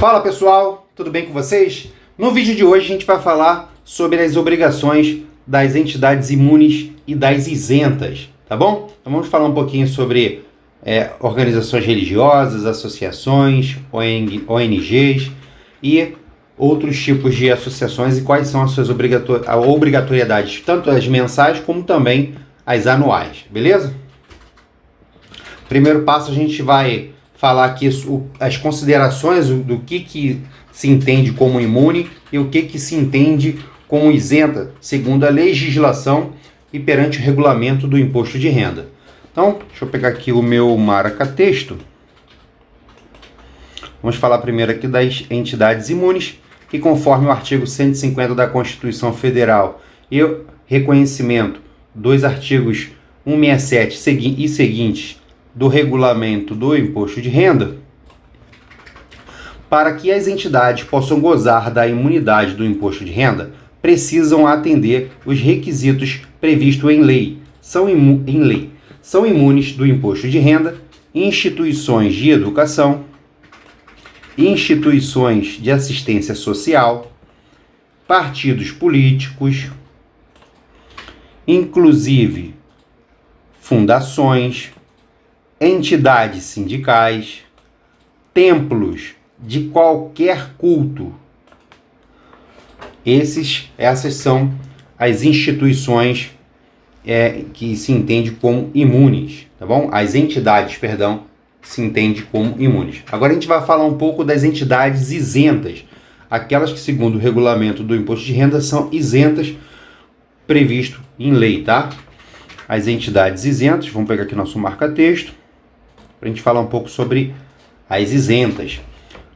Fala pessoal, tudo bem com vocês? No vídeo de hoje a gente vai falar sobre as obrigações das entidades imunes e das isentas, tá bom? Então vamos falar um pouquinho sobre organizações religiosas, associações, ONGs e outros tipos de associações e quais são as suas obrigatoriedades, tanto as mensais como também as anuais, beleza? Primeiro passo a gente vai falar aqui as considerações do que se entende como imune e o que se entende como isenta, segundo a legislação e perante o regulamento do imposto de renda. Então, deixa eu pegar aqui o meu marca-texto. Vamos falar primeiro aqui das entidades imunes, que conforme o artigo 150 da Constituição Federal e o reconhecimento dos artigos 167 e seguintes do regulamento do imposto de renda, para que as entidades possam gozar da imunidade do imposto de renda, precisam atender os requisitos previstos em lei. São imunes do imposto de renda instituições de educação, instituições de assistência social, partidos políticos, inclusive fundações, entidades sindicais, templos de qualquer culto. Essas são as instituições que se entende como imunes, tá bom? As entidades, perdão, se entende como imunes. Agora a gente vai falar um pouco das entidades isentas, aquelas que segundo o regulamento do imposto de renda são isentas, previsto em lei, tá? As entidades isentas, vamos pegar aqui nosso marca-texto, para a gente falar um pouco sobre as isentas.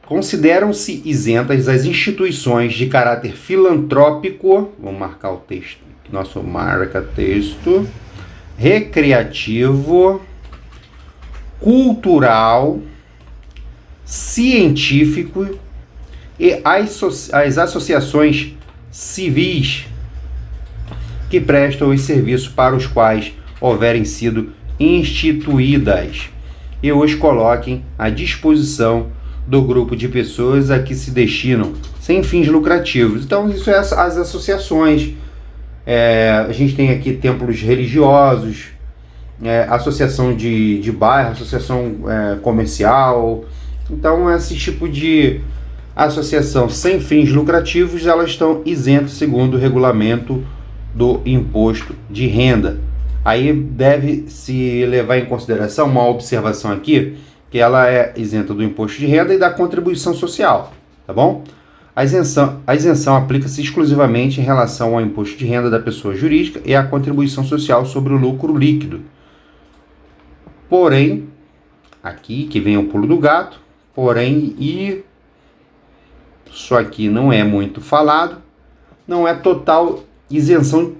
Consideram-se isentas as instituições de caráter filantrópico, vamos marcar o texto, nosso marca-texto, recreativo, cultural, científico e as associações civis que prestam os serviços para os quais houverem sido instituídas e os coloquem à disposição do grupo de pessoas a que se destinam sem fins lucrativos. Então isso é as associações. A gente tem aqui templos religiosos, associação de bairro, associação comercial. Então esse tipo de associação sem fins lucrativos, elas estão isentas segundo o regulamento do imposto de renda. Aí deve se levar em consideração uma observação aqui, que ela é isenta do imposto de renda e da contribuição social, tá bom? A isenção aplica-se exclusivamente em relação ao imposto de renda da pessoa jurídica e à contribuição social sobre o lucro líquido. Porém, aqui que vem o pulo do gato, porém, isso aqui não é muito falado, não é total isenção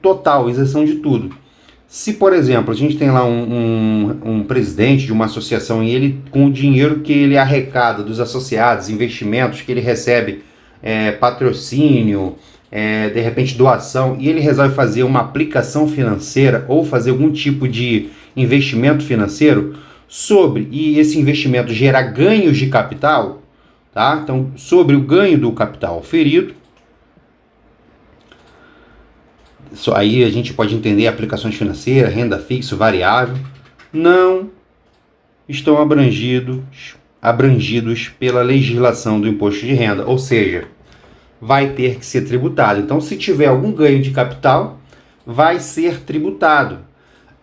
de tudo. Se, por exemplo, a gente tem lá um presidente de uma associação e ele, com o dinheiro que ele arrecada dos associados, investimentos que ele recebe, patrocínio, de repente doação, e ele resolve fazer uma aplicação financeira ou fazer algum tipo de investimento financeiro e esse investimento gerar ganhos de capital, tá? Então, sobre o ganho do capital oferido, aí a gente pode entender aplicações financeiras, renda fixa, variável, não estão abrangidos pela legislação do imposto de renda, ou seja, vai ter que ser tributado. Então, se tiver algum ganho de capital, vai ser tributado.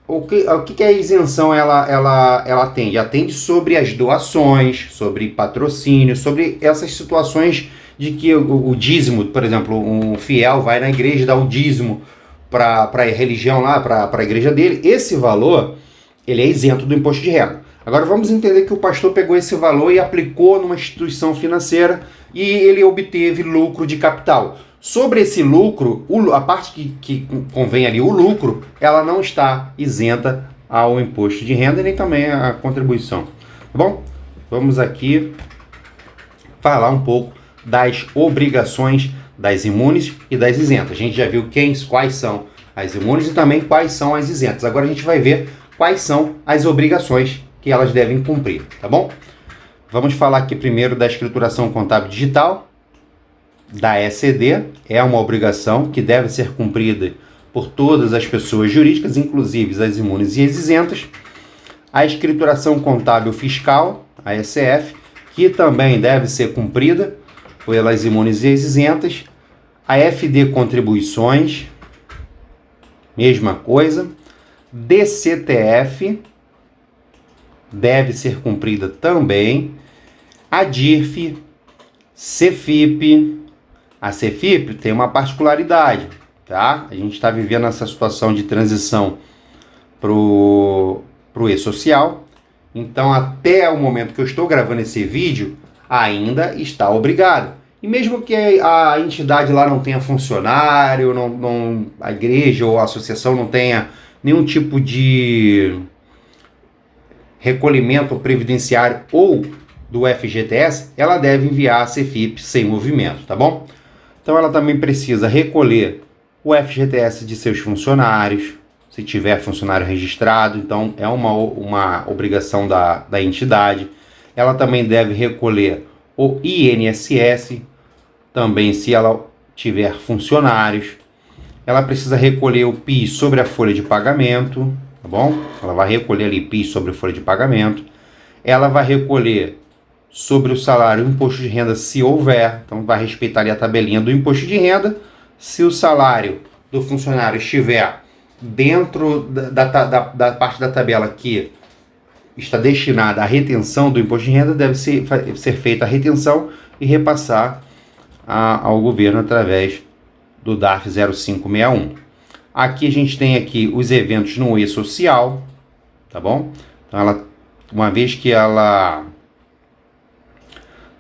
O que a isenção ela atende? Atende sobre as doações, sobre patrocínio, sobre essas situações de que o dízimo, por exemplo, um fiel vai na igreja dar o dízimo para a religião lá, para a igreja dele, esse valor ele é isento do imposto de renda. Agora vamos entender que o pastor pegou esse valor e aplicou numa instituição financeira e ele obteve lucro de capital. Sobre esse lucro, a parte que convém ali, o lucro, ela não está isenta ao imposto de renda nem também à contribuição. Tá bom? Vamos aqui falar um pouco das obrigações das imunes e das isentas. A gente já viu quais são as imunes e também quais são as isentas. Agora a gente vai ver quais são as obrigações que elas devem cumprir, tá bom? Vamos falar aqui primeiro da escrituração contábil digital, da ECD. É uma obrigação que deve ser cumprida por todas as pessoas jurídicas, inclusive as imunes e as isentas. A escrituração contábil fiscal, a ECF, que também deve ser cumprida pelas imunes e as isentas. A FD contribuições, mesma coisa. DCTF deve ser cumprida também. A DIRF, CFIP. A CFIP tem uma particularidade, tá? A gente está vivendo essa situação de transição pro e-social. Então, até o momento que eu estou gravando esse vídeo, ainda está obrigado. E mesmo que a entidade lá não tenha funcionário, a igreja ou a associação não tenha nenhum tipo de recolhimento previdenciário ou do FGTS, ela deve enviar a CFIP sem movimento, tá bom? Então ela também precisa recolher o FGTS de seus funcionários, se tiver funcionário registrado, então é uma obrigação da entidade. Ela também deve recolher o INSS, também se ela tiver funcionários. Ela precisa recolher o PIS sobre a folha de pagamento, tá bom? Ela vai recolher ali PIS sobre a folha de pagamento. Ela vai recolher sobre o salário o imposto de renda se houver, então vai respeitar ali a tabelinha do imposto de renda. Se o salário do funcionário estiver dentro da parte da tabela que está destinada à retenção do imposto de renda, deve ser feita a retenção e repassar ao governo através do DARF 0561. Aqui a gente tem aqui os eventos no e-social, tá bom? Então ela, uma vez que ela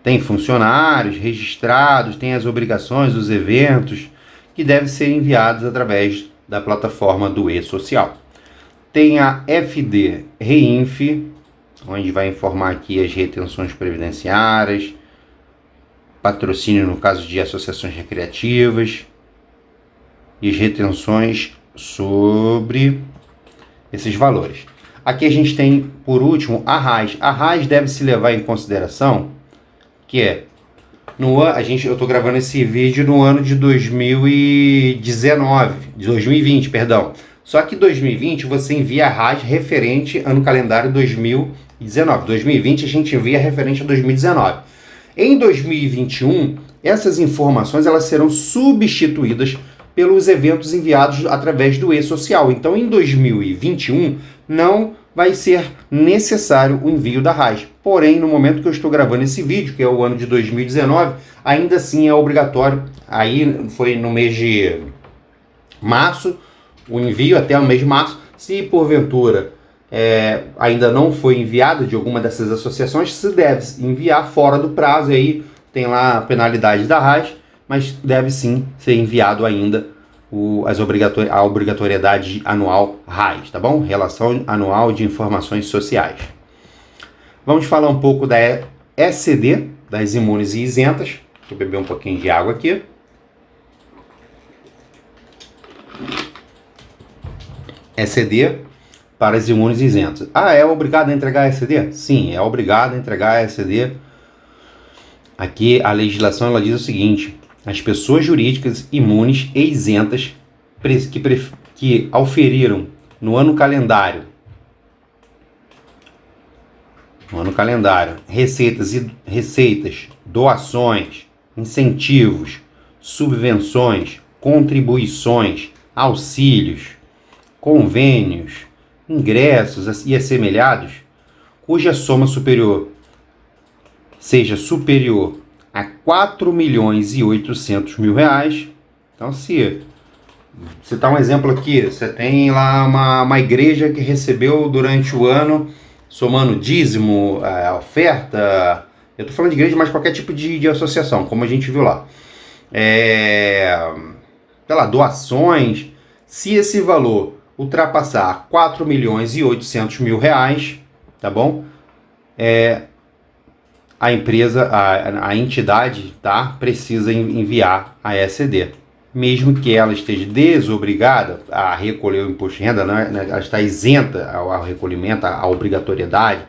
tem funcionários registrados, tem as obrigações dos eventos que devem ser enviados através da plataforma do e-social. Tem a FD Reinf, onde vai informar aqui as retenções previdenciárias, patrocínio no caso de associações recreativas e as retenções sobre esses valores. Aqui a gente tem, por último, a RAS. A RAS deve se levar em consideração que eu estou gravando esse vídeo no ano de 2020, perdão. Só que 2020 você envia a RAS referente ano calendário 2019. 2020 a gente envia referente a 2019. Em 2021, essas informações elas serão substituídas pelos eventos enviados através do e-social. Então, em 2021, não vai ser necessário o envio da RAS. Porém, no momento que eu estou gravando esse vídeo, que é o ano de 2019, ainda assim é obrigatório. Aí foi no mês de março, o envio até o mês de março. Se porventura ainda não foi enviado de alguma dessas associações, se deve enviar fora do prazo, e aí tem lá a penalidade da RAS, mas deve sim ser enviado ainda a obrigatoriedade anual RAS, tá bom? Relação Anual de Informações Sociais. Vamos falar um pouco da ECD, das imunes e isentas. Deixa eu beber um pouquinho de água aqui. ECD para as imunes e isentas. É obrigado a entregar a ECD? Sim, é obrigado a entregar a ECD. Aqui a legislação ela diz o seguinte: as pessoas jurídicas imunes e isentas que auferiram no ano calendário receitas, doações, incentivos, subvenções, contribuições, auxílios, convênios, ingressos e assemelhados, cuja soma seja superior a R$ 4.800.000. Então, se citar um exemplo aqui, você tem lá uma igreja que recebeu durante o ano, somando dízimo, oferta, eu estou falando de igreja, mas qualquer tipo de associação, como a gente viu lá, doações, se esse valor ultrapassar R$ 4.800.000, tá bom? A empresa, a entidade, tá, precisa enviar a ECD. Mesmo que ela esteja desobrigada a recolher o imposto de renda, né, ela está isenta ao recolhimento, à obrigatoriedade,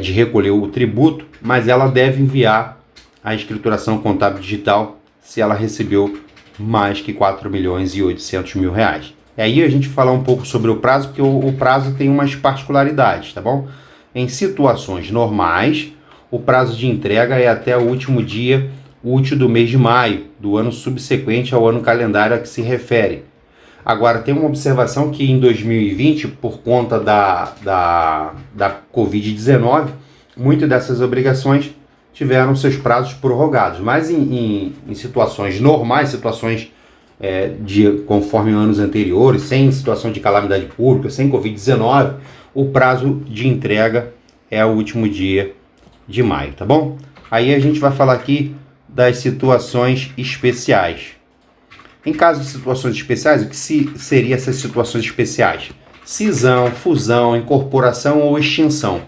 de recolher o tributo, mas ela deve enviar a escrituração contábil digital se ela recebeu mais que 4.800.000 reais. E aí a gente falar um pouco sobre o prazo, porque o prazo tem umas particularidades, tá bom? Em situações normais, o prazo de entrega é até o último dia útil do mês de maio, do ano subsequente ao ano calendário a que se refere. Agora, tem uma observação que em 2020, por conta da Covid-19, muitas dessas obrigações tiveram seus prazos prorrogados. Mas em situações normais, situações conforme anos anteriores, sem situação de calamidade pública, sem Covid-19, o prazo de entrega é o último dia de maio, tá bom? Aí a gente vai falar aqui das situações especiais. Em caso de situações especiais, o que seria essas situações especiais? Cisão, fusão, incorporação ou extinção.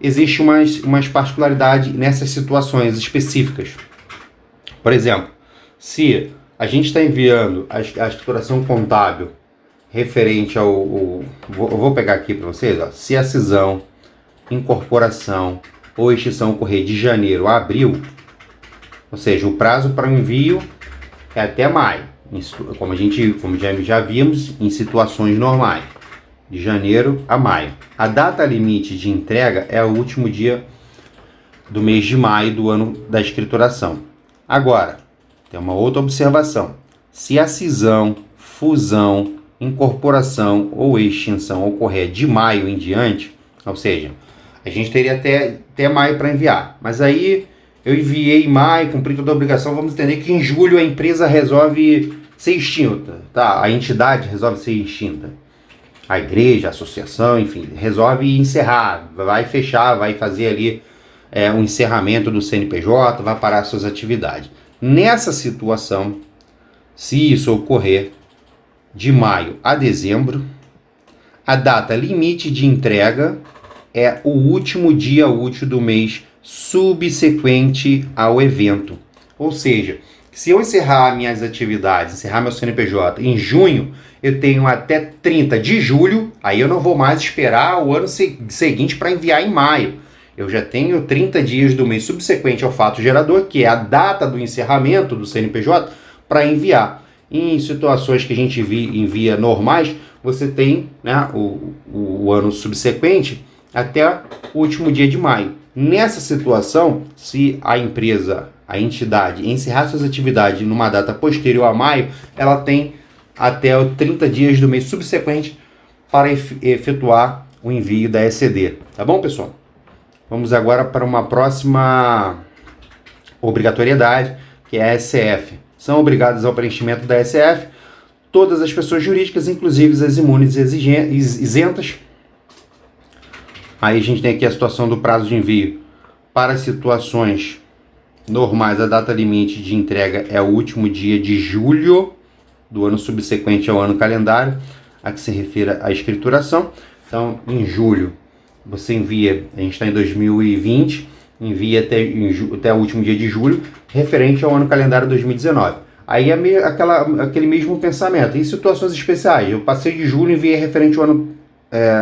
Existe umas particularidades nessas situações específicas. Por exemplo, se a gente está enviando a escrituração contábil referente ao... Eu vou pegar aqui para vocês, ó, se a cisão, incorporação ou extinção ocorrer de janeiro a abril, ou seja, o prazo para o envio é até maio, como já vimos em situações normais, de janeiro a maio. A data limite de entrega é o último dia do mês de maio do ano da escrituração. Agora, tem uma outra observação. Se a cisão, fusão, incorporação ou extinção ocorrer de maio em diante, ou seja, a gente teria até maio para enviar, mas aí eu enviei em maio, cumpri toda a obrigação, vamos entender que em julho a empresa resolve ser extinta, tá? A entidade resolve ser extinta. A igreja, a associação, enfim, resolve encerrar, vai fechar, vai fazer ali um encerramento do CNPJ, vai parar suas atividades. Nessa situação, se isso ocorrer de maio a dezembro, a data limite de entrega é o último dia útil do mês subsequente ao evento. Ou seja, se eu encerrar minhas atividades, encerrar meu CNPJ em junho, eu tenho até 30 de julho, aí eu não vou mais esperar o ano seguinte para enviar em maio. Eu já tenho 30 dias do mês subsequente ao fato gerador, que é a data do encerramento do CNPJ, para enviar. Em situações que a gente envia normais, você tem, né, o ano subsequente até o último dia de maio. Nessa situação, se a empresa, a entidade, encerrar suas atividades numa data posterior a maio, ela tem até os 30 dias do mês subsequente para efetuar o envio da ECD. Tá bom, pessoal? Vamos agora para uma próxima obrigatoriedade, que é a SF. São obrigadas ao preenchimento da SF todas as pessoas jurídicas, inclusive as imunes e isentas. Aí a gente tem aqui a situação do prazo de envio. Para situações normais, a data limite de entrega é o último dia de julho do ano subsequente ao ano calendário, a que se refere à escrituração. Então, em julho, você envia, a gente está em 2020, envia até o último dia de julho, referente ao ano calendário 2019. Aí é aquele mesmo pensamento. Em situações especiais, eu passei de julho e enviei referente ao ano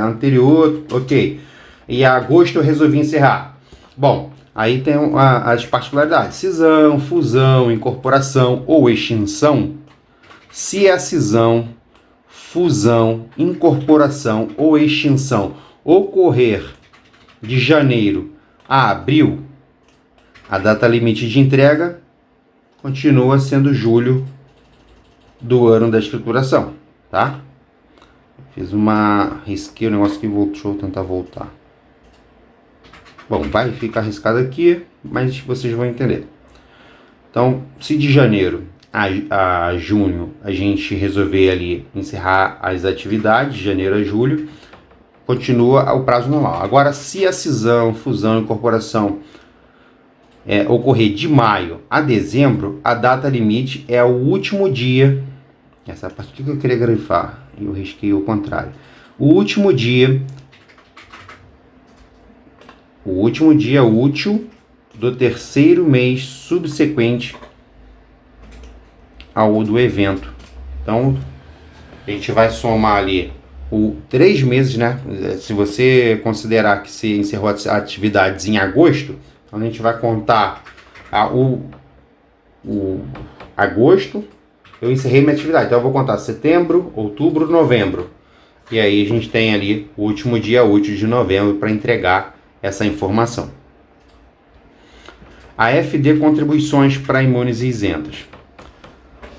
anterior, ok. E em agosto eu resolvi encerrar. Bom, aí tem as particularidades. Cisão, fusão, incorporação ou extinção. Se a cisão, fusão, incorporação ou extinção ocorrer de janeiro a abril, a data limite de entrega continua sendo julho do ano da escrituração, tá? Risquei o negócio que voltou, deixa eu tentar voltar. Bom, vai ficar arriscado aqui, mas vocês vão entender. Então, se de janeiro a junho a gente resolver ali encerrar as atividades, de janeiro a julho, continua o prazo normal. Agora, se a cisão, fusão e incorporação ocorrer de maio a dezembro, a data limite é o último dia. Essa é a parte que eu queria grifar, eu risquei o contrário. O último dia útil do terceiro mês subsequente ao do evento. Então, a gente vai somar ali 3 meses, né? Se você considerar que se encerrou as atividades em agosto, então a gente vai contar o agosto, eu encerrei minha atividade. Então eu vou contar setembro, outubro, novembro. E aí a gente tem ali o último dia útil de novembro para entregar essa informação. AFD contribuições para imunes e isentas.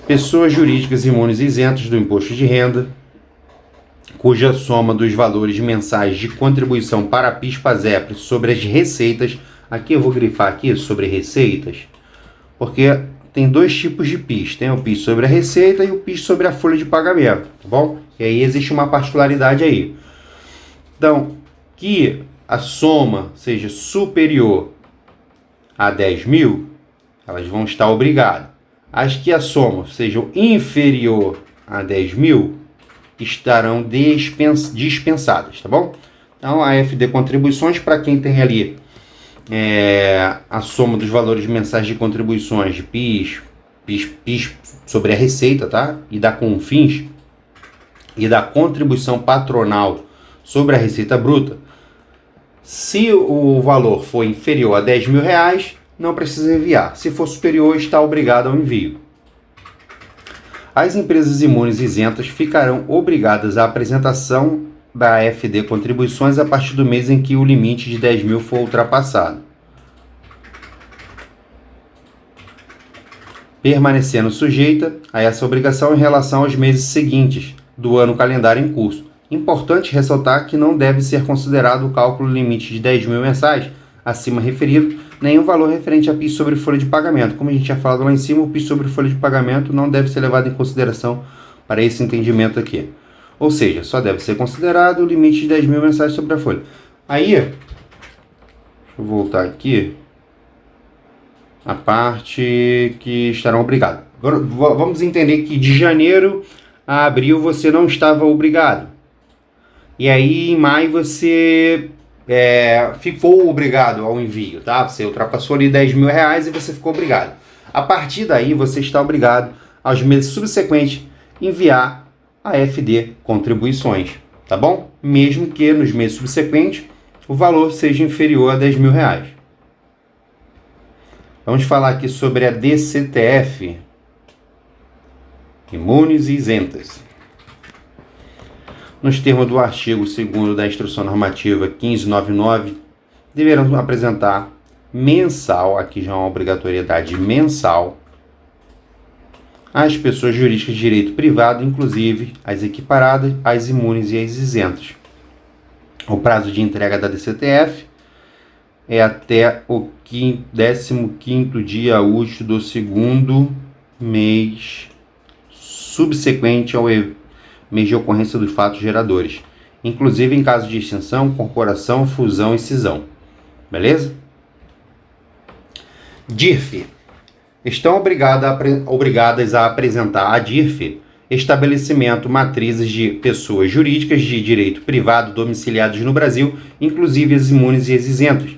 Pessoas jurídicas imunes e isentas do imposto de renda, cuja soma dos valores mensais de contribuição para PIS/PASEP sobre as receitas, aqui eu vou grifar aqui sobre receitas, porque tem 2 tipos de PIS, tem o PIS sobre a receita e o PIS sobre a folha de pagamento, tá bom? E aí existe uma particularidade aí. Então, que a soma seja superior a 10 mil, elas vão estar obrigadas. As que a soma seja inferior a 10 mil, estarão dispensadas, tá bom? Então, a AFD contribuições, para quem tem ali a soma dos valores mensais de contribuições de PIS sobre a receita, tá? E da CONFINS e da contribuição patronal sobre a receita bruta. Se o valor for inferior a 10 mil reais, não precisa enviar. Se for superior, está obrigado ao envio. As empresas imunes isentas ficarão obrigadas à apresentação da AFD contribuições a partir do mês em que o limite de 10 mil for ultrapassado, permanecendo sujeita a essa obrigação em relação aos meses seguintes do ano calendário em curso. Importante ressaltar que não deve ser considerado o cálculo limite de 10 mil mensais, acima referido, nenhum valor referente a PIS sobre folha de pagamento. Como a gente tinha falado lá em cima, o PIS sobre folha de pagamento não deve ser levado em consideração para esse entendimento aqui. Ou seja, só deve ser considerado o limite de 10 mil mensais sobre a folha. Aí, deixa eu voltar aqui, a parte que estarão obrigados. Agora, vamos entender que de janeiro a abril você não estava obrigado. E aí, em maio, você ficou obrigado ao envio, tá? Você ultrapassou ali 10 mil reais e você ficou obrigado. A partir daí, você está obrigado, aos meses subsequentes, enviar a AFD contribuições, tá bom? Mesmo que nos meses subsequentes o valor seja inferior a 10 mil reais. Vamos falar aqui sobre a DCTF, imunes e isentas. Nos termos do artigo 2º da Instrução Normativa 1599, deverão apresentar mensal, aqui já é uma obrigatoriedade mensal, às pessoas jurídicas de direito privado, inclusive as equiparadas, as imunes e as isentas. O prazo de entrega da DCTF é até o 15º dia útil do segundo mês subsequente ao mês de ocorrência dos fatos geradores, inclusive em caso de extinção, corporação, fusão e cisão. Beleza? DIRF. Estão obrigadas a apresentar à DIRF estabelecimento, matrizes de pessoas jurídicas de direito privado domiciliados no Brasil, inclusive as imunes e as isentas. O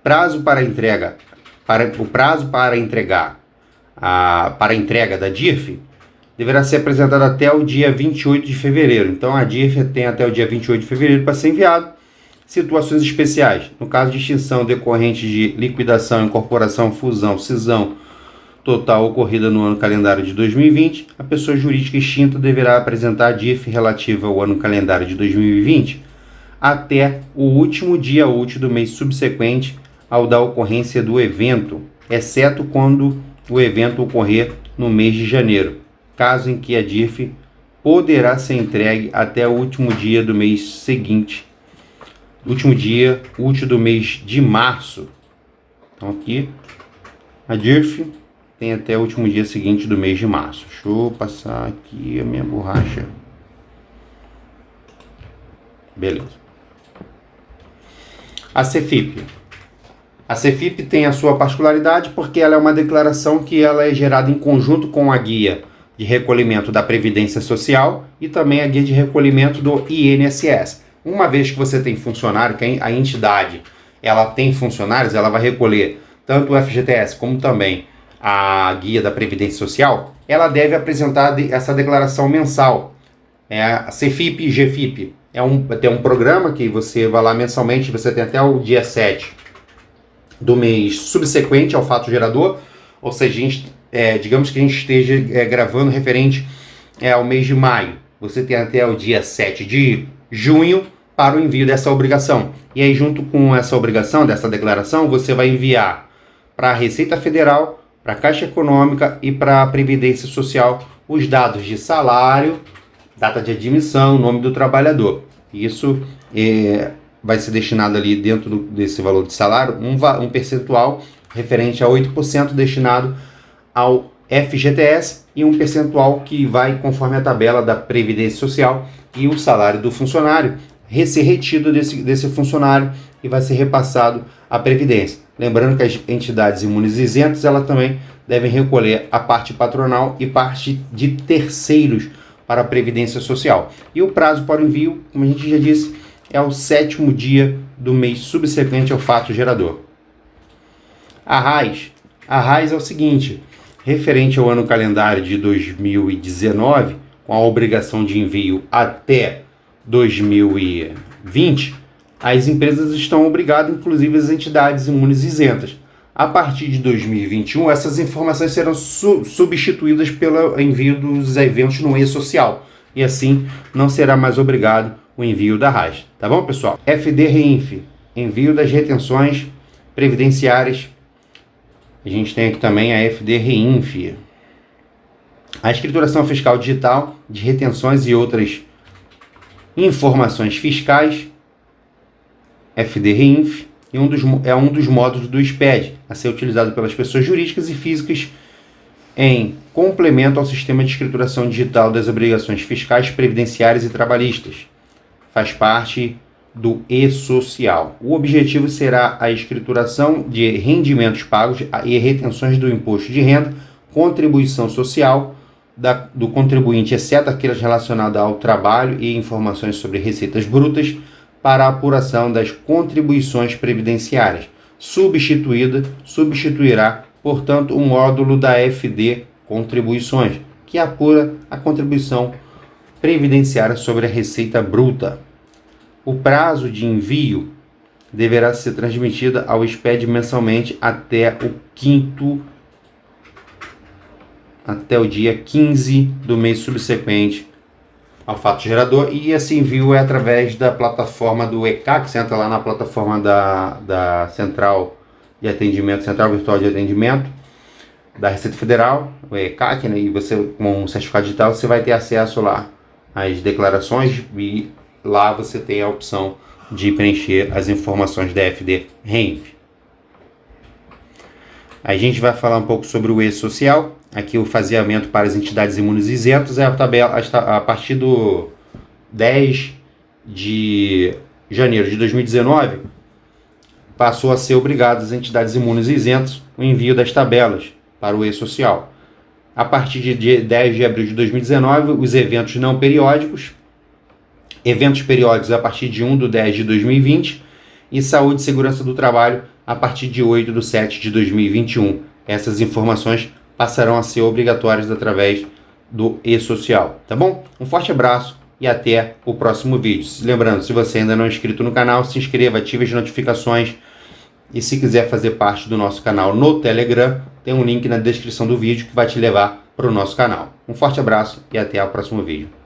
prazo para a entrega da DIRF deverá ser apresentado até o dia 28 de fevereiro. Então, a DIRF tem até o dia 28 de fevereiro para ser enviado. Situações especiais. No caso de extinção decorrente de liquidação, incorporação, fusão, cisão total ocorrida no ano calendário de 2020, a pessoa jurídica extinta deverá apresentar a DIRF relativa ao ano calendário de 2020 até o último dia útil do mês subsequente ao da ocorrência do evento, exceto quando o evento ocorrer no mês de janeiro, caso em que a DIRF poderá ser entregue até o último dia do mês seguinte, último dia útil do mês de março. Então aqui, a DIRF tem até o último dia seguinte do mês de março. Deixa eu passar aqui a minha borracha. Beleza. A CEFIP. A CEFIP tem a sua particularidade porque ela é uma declaração que ela é gerada em conjunto com a guia de recolhimento da Previdência Social e também a guia de recolhimento do INSS. Uma vez que você tem funcionário, que a entidade ela tem funcionários, ela vai recolher tanto o FGTS como também a guia da Previdência Social, ela deve apresentar essa declaração mensal é a Cefip e GFIP. Tem um programa que você vai lá mensalmente, você tem até o dia 7 do mês subsequente ao fato gerador, ou seja, digamos que a gente esteja gravando referente ao mês de maio. Você tem até o dia 7 de junho para o envio dessa obrigação. E aí, junto com essa obrigação, dessa declaração, você vai enviar para a Receita Federal, para a Caixa Econômica e para a Previdência Social os dados de salário, data de admissão, nome do trabalhador. Isso vai ser destinado ali dentro desse valor de salário um percentual referente a 8% destinado ao FGTS e um percentual que vai conforme a tabela da Previdência Social e o salário do funcionário ser retido desse funcionário e vai ser repassado à Previdência. Lembrando que as entidades imunes isentas elas também devem recolher a parte patronal e parte de terceiros para a Previdência Social. E o prazo para o envio, como a gente já disse, é o 7º dia do mês subsequente ao fato gerador. A RAIS é o seguinte, referente ao ano calendário de 2019, com a obrigação de envio até 2020, as empresas estão obrigadas, inclusive as entidades imunes isentas. A partir de 2021, essas informações serão substituídas pelo envio dos eventos no e-social. E assim, não será mais obrigado o envio da RAIS. Tá bom, pessoal? FD-REINF, envio das retenções previdenciárias. A gente tem aqui também a FD-REINF. A escrituração fiscal digital de retenções e outras informações fiscais. FD-REINF. E é um dos módulos do SPED, a ser utilizado pelas pessoas jurídicas e físicas em complemento ao sistema de escrituração digital das obrigações fiscais, previdenciárias e trabalhistas. Faz parte do e-social. O objetivo será a escrituração de rendimentos pagos e retenções do imposto de renda, contribuição social do contribuinte, exceto aquelas relacionadas ao trabalho e informações sobre receitas brutas, para a apuração das contribuições previdenciárias. Substituirá, portanto, o módulo da FD Contribuições, que apura a contribuição previdenciária sobre a receita bruta. O prazo de envio deverá ser transmitido ao SPED mensalmente até o dia 15 do mês subsequente ao fato gerador, e esse envio é através da plataforma do ECAC. Você entra lá na plataforma da Central de Atendimento, Central Virtual de Atendimento da Receita Federal, o ECAC, né? E você, com um certificado digital, você vai ter acesso lá às declarações e lá você tem a opção de preencher as informações da FD-REINF. A gente vai falar um pouco sobre o e-social. Aqui o faseamento para as entidades imunes isentas é a tabela a partir do 10 de janeiro de 2019, passou a ser obrigado as entidades imunes isentas o envio das tabelas para o e-social. A partir de 10 de abril de 2019, os eventos não periódicos, eventos periódicos a partir de 1/10 de 2020 e saúde e segurança do trabalho a partir de 8/7 de 2021. Essas informações passarão a ser obrigatórias através do e-social, tá bom? Um forte abraço e até o próximo vídeo. Lembrando, se você ainda não é inscrito no canal, se inscreva, ative as notificações e se quiser fazer parte do nosso canal no Telegram, tem um link na descrição do vídeo que vai te levar para o nosso canal. Um forte abraço e até o próximo vídeo.